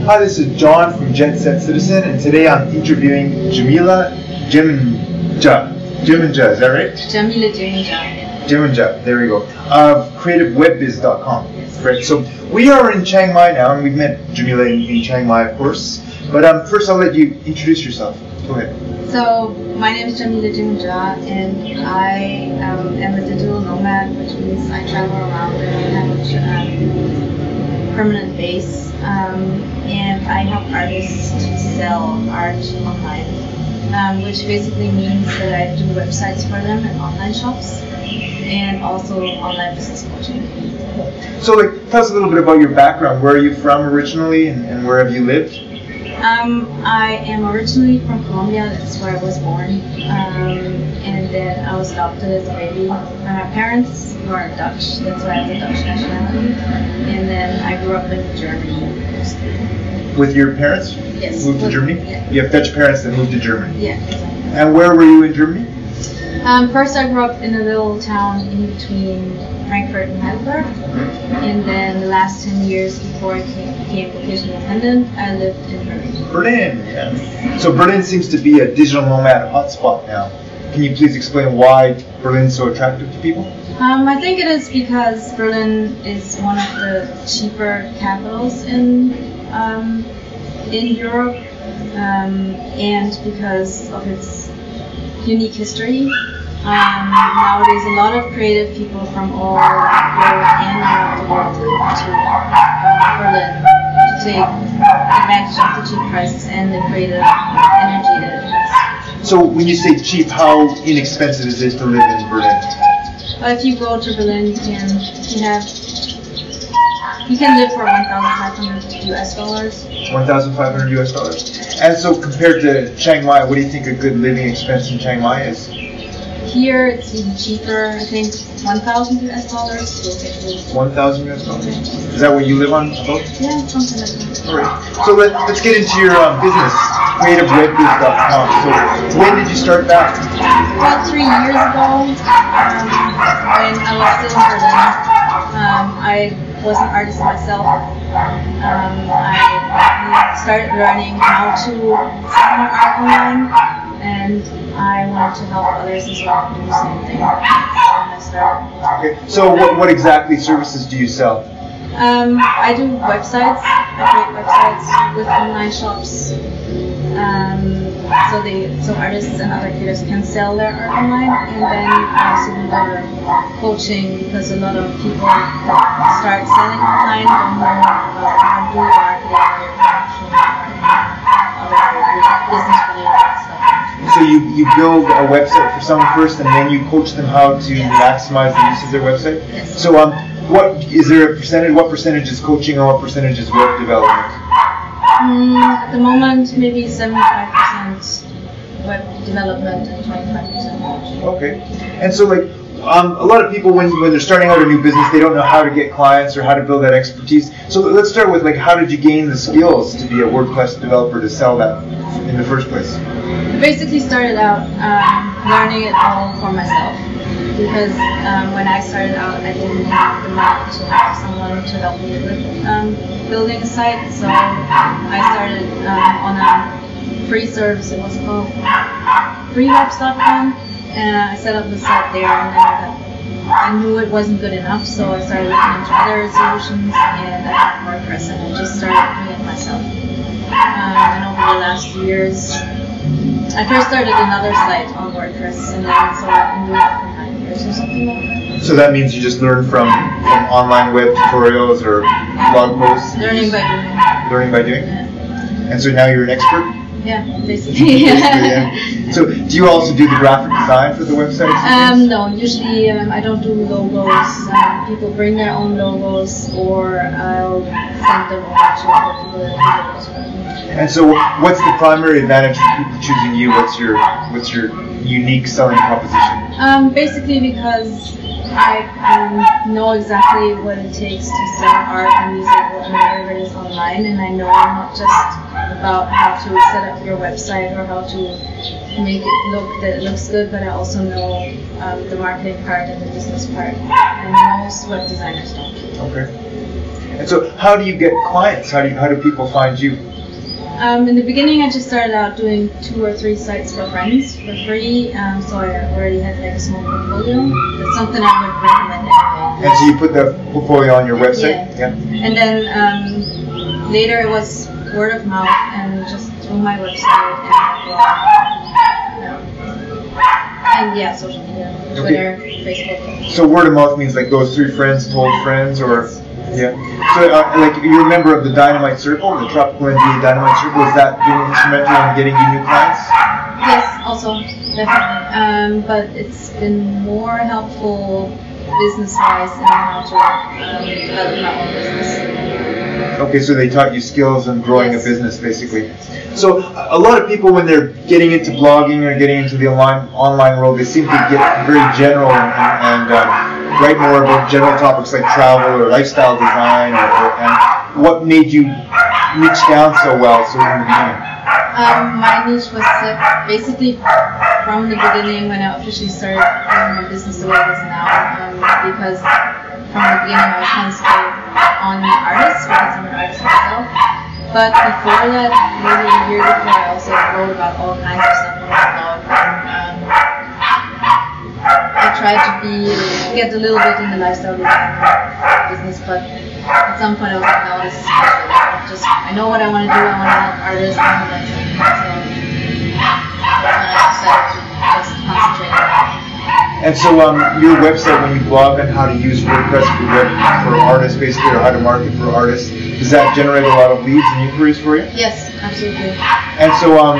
Hi, this is John from Jet Set Citizen, and today I'm interviewing Yamile Yemoonyah. Yemoonyah, is that right? Yamile Yemoonyah. Yemoonyah, there we go. Of creativewebbiz.com. Yes. Right. So we are in Chiang Mai now, and we've met Yamile in Chiang Mai, of course. But first, I'll let you introduce yourself. Go ahead. So my name is Yamile Yemoonyah, and I am a digital nomad, which means I travel around and I have a permanent base. And I help artists to sell art online, which basically means that I do websites for them and online shops, and also online business coaching. So, tell us a little bit about your background. Where are you from originally, and where have you lived? I am originally from Colombia. That's where I was born, and then I was adopted as a baby by my parents, who are Dutch. That's why I have the Dutch nationality. And then I grew up in Germany. With your parents? Yes. Moved to Germany? Yeah. You have Dutch parents that moved to Germany? Yeah, exactly. And where were you in Germany? First, I grew up in a little town in between Frankfurt and Hamburg, and then the last 10 years before I became vocational independent, I lived in Berlin. Berlin, yeah. So Berlin seems to be a digital nomad hotspot now. Can you please explain why Berlin's so attractive to people? I think it is because Berlin is one of the cheaper capitals in Europe, and because of its unique history. Nowadays, a lot of creative people from all Europe and around the world come to Berlin to take advantage of the cheap prices and the creative energy that it has. So when you say cheap, how inexpensive is it to live in Berlin? If you go to Berlin, you can live for $1,500 US. $1,500 US. And so compared to Chiang Mai, what do you think a good living expense in Chiang Mai is? Here it's even cheaper. I think $1,000 US. 1,000 US dollars. Is that what you live on? About? Yeah, something like that. All right. So let's get into your business, creativewebbiz.com. So when did you start that? About 3 years ago, when I was still in Berlin. I was an artist myself. I started learning how to sell my art online, and I wanted to help others as well do the same thing. And I started. Okay. So what exactly services do you sell? I do websites. I create websites with online shops. So artists and other creators can sell their art online, and then I also do the coaching, because a lot of people that start selling online don't know about how to do marketing or other business-related stuff. So you build a website for someone first, and then you coach them how to maximize the use of their website? Yes. So what is there a percentage? What percentage is coaching, and what percentage is web development? At the moment, maybe 75% web development and 25% coaching. Okay. And so a lot of people, when they're starting out a new business, they don't know how to get clients or how to build that expertise. So let's start with how did you gain the skills to be a WordPress developer to sell that in the first place? I basically started out learning it all for myself, because when I started out, I didn't have the money to have someone to help me with building a site. So I started on a free service. It was called freewebs.com, and I set up the site there, and then I knew it wasn't good enough, so I started looking into other solutions, and I got WordPress, and I just started doing it myself. And over the last few years, I first started another site on WordPress, and then so I've been doing it for 9 years or something like that. So that means you just learn from online web tutorials or blog posts? Learning by doing. Learning by doing? Yeah. And so now you're an expert? Yeah, basically. Yeah. So do you also do the graphic design for the websites? No, usually I don't do logos. People bring their own logos, or I'll send them over to other people that do logos for them. And so what's the primary advantage for people choosing you? What's your unique selling proposition? Basically because I know exactly what it takes to sell art and music or whatever it is online, and I know not just about how to set up your website or how to make it look that it looks good, but I also know the marketing part and the business part, and most web designers don't. Okay. And so, how do you get clients? How do people find you? In the beginning, I just started out doing 2 or 3 sites for friends for free. So I already had like a small portfolio. That's something I would recommend anyway. And so you put the portfolio on your website? Yeah. And then later it was word of mouth and just through my website and yeah, social media, Twitter, Facebook. So word of mouth means like those 3 friends told friends, or yeah. So like you're a member of the Dynamite Circle, the Tropical MBA Dynamite Circle. Is that being instrumental in getting you new clients? Yes, also definitely. But it's been more helpful business-wise in how to develop my own business. Okay, so they taught you skills and growing a business, basically. So a lot of people, when they're getting into blogging or getting into the online world, they seem to get very general and write more about general topics like travel or lifestyle design. And what made you niche down so well in the beginning? My niche was set basically from the beginning when I officially started doing my business the way it is now. Because from the beginning I was concentrating on artists because I'm an artist myself. But before that, maybe a year before, I also wrote about all kinds of stuff on my blog. And I tried to get a little bit in the lifestyle business, but at some point I was like, no, this is just, I know what I want to do. I want to help artists and all that stuff. So I decided to just concentrate on that. And so your website, when you blog on how to use WordPress for artists, basically, or how to market for artists, does that generate a lot of leads and inquiries for you? Yes, absolutely. And so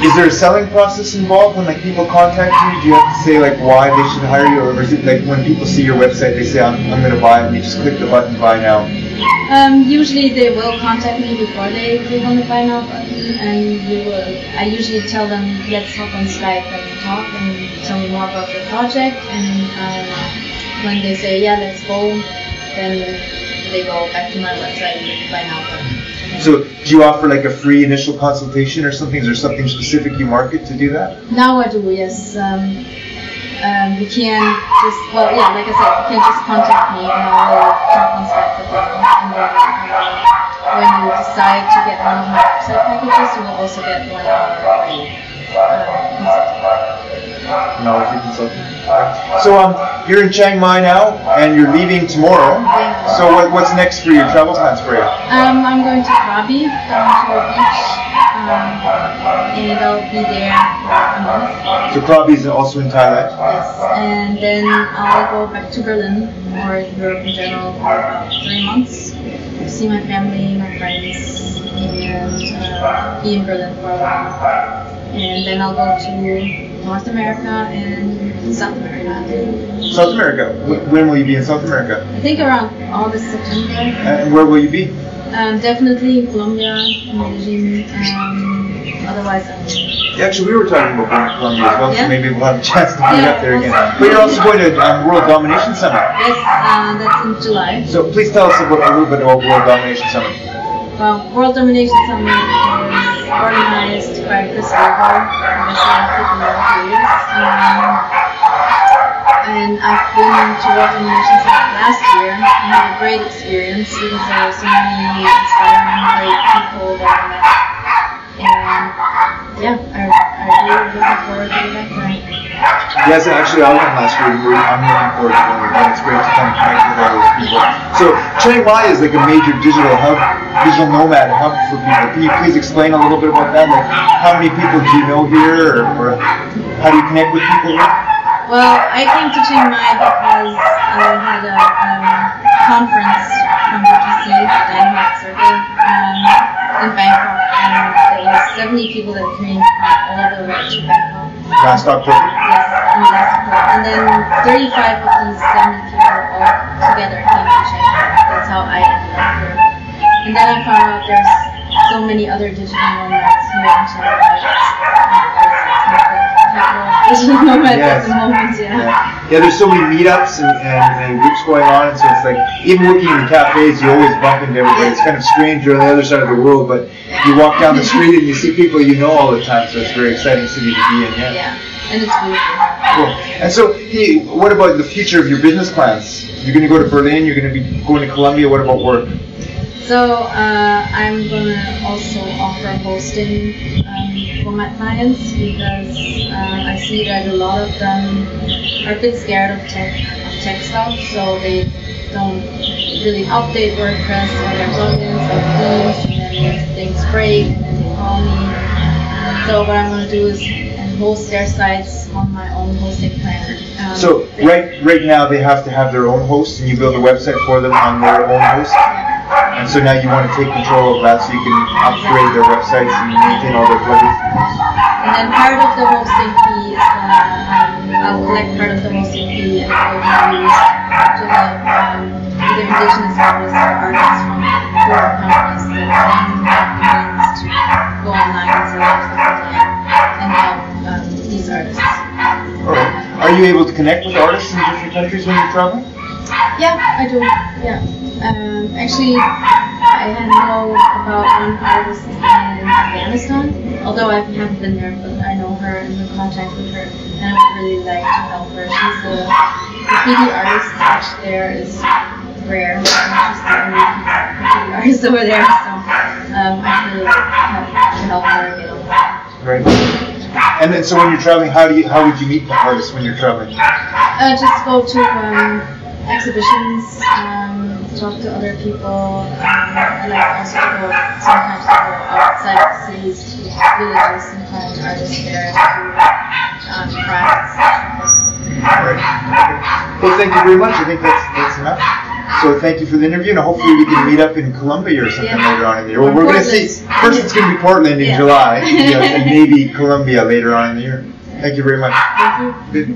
is there a selling process involved when like people contact you? Do you have to say like why they should hire you, or is it like when people see your website they say I'm going to buy it and you just click the button buy now? Usually they will contact me before they click on the buy now button, and I usually tell them let's hop on Skype and talk and tell me more about your project, and when they say yeah let's go, then they go back to my website and click the buy now button. So do you offer like a free initial consultation or something? Is there something specific you market to do that? Now I do, yes. You can just, well, yeah, like I said, you can just contact me and I'll talk on Skype with you. And then when you decide to get one of my website packages, you will also get one hour free consulting. No, free consulting. So you're in Chiang Mai now, and you're leaving tomorrow. Yeah. So what's next for you? Travel plans for you? I'm going to Krabi, down to a beach, and I'll be there for a month. So Krabi is also in Thailand? Yes, and then I'll go back to Berlin, or Europe in general, for about 3 months, to see my family, my friends, and be in Berlin for a while. And then I'll go to North America and South America. South America? When will you be in South America? I think around August, September. And where will you be? Definitely in Colombia, Medellin, otherwise Actually, we were talking about going to Colombia as well, so maybe we'll have a chance to meet up there again. Also. But you're also going to World Domination Summit. Yes, that's in July. So please tell us a little bit about World Domination Summit. Well, World Domination Summit is organized by Chris Weber, who has been for years. And I've been to World Domination Summit last year and had a great experience because there were so many inspiring, great people that I met. And yeah, I'm really looking forward to the next time. Yes, actually, I went last year. I'm looking forward to going again. It's great to kind of connect with all those people. So, Chiang Mai is like a major digital hub, digital nomad hub for people. Can you please explain a little bit about that? Like, how many people do you know here, or how do you connect with people here? Well, I came to Chiang Mai because I had a conference from BGC, the Dynamite Circle, in Bangkok, and there was 70 people that came from all over the world to Bangkok. Last October? Yes, in last October. And then 35 of these 70 people all together came to Chiang Mai. That's how I ended up here. And then I found out there's so many other digital nomads here in Chiang Mai. Digital nomads at the moment, yeah. Yeah, there's so many meetups and groups going on, and so it's like, even working in the cafes, you always bump into everybody. It's kind of strange, you're on the other side of the world, but you walk down the street and you see people you know all the time, so it's a very exciting city to be in, yeah. Yeah, and it's beautiful. Cool. And so, hey, what about the future of your business plans? You're going to go to Berlin, you're going to be going to Colombia, what about work? So I'm gonna also offer hosting for my clients because I see that a lot of them are a bit scared of tech stuff, so they don't really update WordPress or their plugins or themes, and then things break and then they call me. So what I'm gonna do is host their sites on my own hosting plan. So right now they have to have their own host, and you build a website for them on their own host. And so now you want to take control of that so you can upgrade their websites and maintain all their plugins. And then part of the hosting fee is I'll collect part of the hosting fee and it will be used to help either indigenous artists or artists from foreign countries that means to go online and sell their stuff online and help these artists. Alright. Are you able to connect with artists in different countries when you're traveling? Yeah, I do. Yeah. Actually, I know about one artist in Afghanistan, although I haven't been there, but I know her and in contact with her, and I would really like to help her. She's a graffiti artist, which there is rare. She's the only graffiti artist over there, so I really hope to help her get on that. Right. And then, so when you're traveling, how would you meet the artists when you're traveling? Just go to exhibitions, talk to other people. I like also to go sometimes to go outside of cities to villages and find artists there to do crafts. All right. Well, thank you very much. I think that's enough. So thank you for the interview, and hopefully we can meet up in Colombia or something later on in the year. Well, we're going to see. First, it's going to be Portland in July, and maybe Colombia later on in the year. Thank you very much. Thank you. Good.